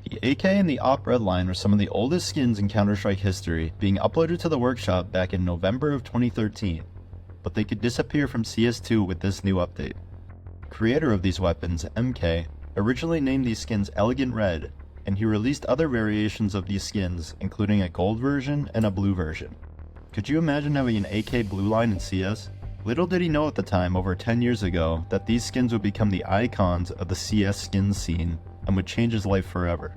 The AK and the Op Redline are some of the oldest skins in Counter-Strike history, being uploaded to the workshop back in November of 2013, but they could disappear from CS2 with this new update. Creator of these weapons, MK, originally named these skins Elegant Red, and he released other variations of these skins, including a gold version and a blue version. Could you imagine having an AK blue line in CS? Little did he know at the time, over 10 years ago, that these skins would become the icons of the CS skins scene and would change his life forever.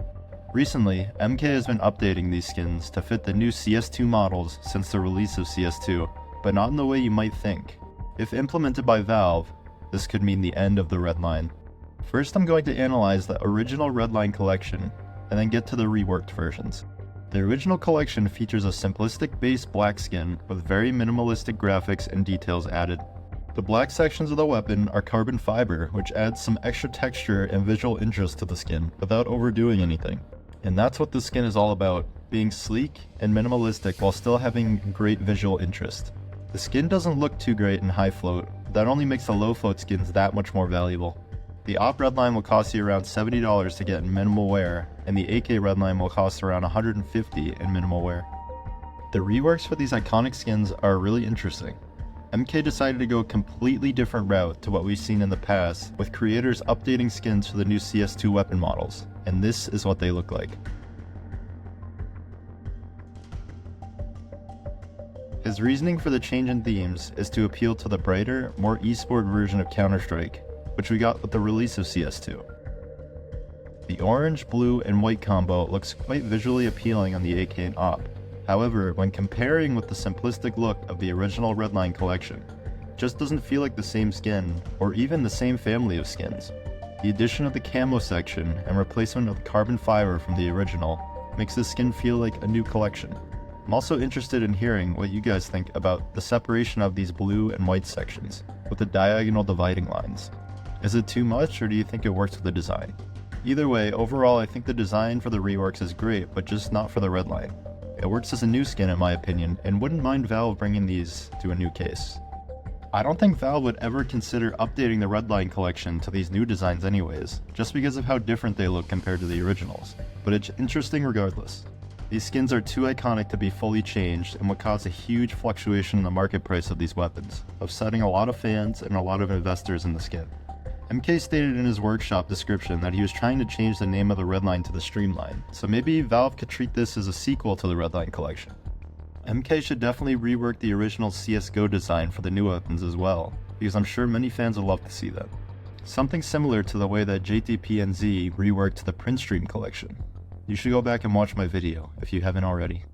Recently, MK has been updating these skins to fit the new CS2 models since the release of CS2, but not in the way you might think. If implemented by Valve, this could mean the end of the Redline. First, I'm going to analyze the original Redline Collection, and then get to the reworked versions. The original collection features a simplistic base black skin with very minimalistic graphics and details added. The black sections of the weapon are carbon fiber, which adds some extra texture and visual interest to the skin without overdoing anything. And that's what the skin is all about, being sleek and minimalistic while still having great visual interest. The skin doesn't look too great in high float, but that only makes the low float skins that much more valuable. The Op Redline will cost you around $70 to get in minimal wear, and the AK Redline will cost around $150 in minimal wear. The reworks for these iconic skins are really interesting. MK decided to go a completely different route to what we've seen in the past, with creators updating skins for the new CS2 weapon models, and this is what they look like. His reasoning for the change in themes is to appeal to the brighter, more esport version of Counter-Strike, which we got with the release of CS2. The orange, blue, and white combo looks quite visually appealing on the AK and Op. However, when comparing with the simplistic look of the original Redline Collection, it just doesn't feel like the same skin, or even the same family of skins. The addition of the camo section and replacement of the carbon fiber from the original makes this skin feel like a new collection. I'm also interested in hearing what you guys think about the separation of these blue and white sections, with the diagonal dividing lines. Is it too much, or do you think it works with the design? Either way, overall I think the design for the reworks is great, but just not for the Redline. It works as a new skin in my opinion, and wouldn't mind Valve bringing these to a new case. I don't think Valve would ever consider updating the Redline Collection to these new designs anyways, just because of how different they look compared to the originals, but it's interesting regardless. These skins are too iconic to be fully changed and would cause a huge fluctuation in the market price of these weapons, upsetting a lot of fans and a lot of investors in the skin. MK stated in his workshop description that he was trying to change the name of the Redline to the Streamline, so maybe Valve could treat this as a sequel to the Redline Collection. MK should definitely rework the original CSGO design for the new weapons as well, because I'm sure many fans would love to see that. Something similar to the way that JTPNZ reworked the Print Stream Collection. You should go back and watch my video if you haven't already.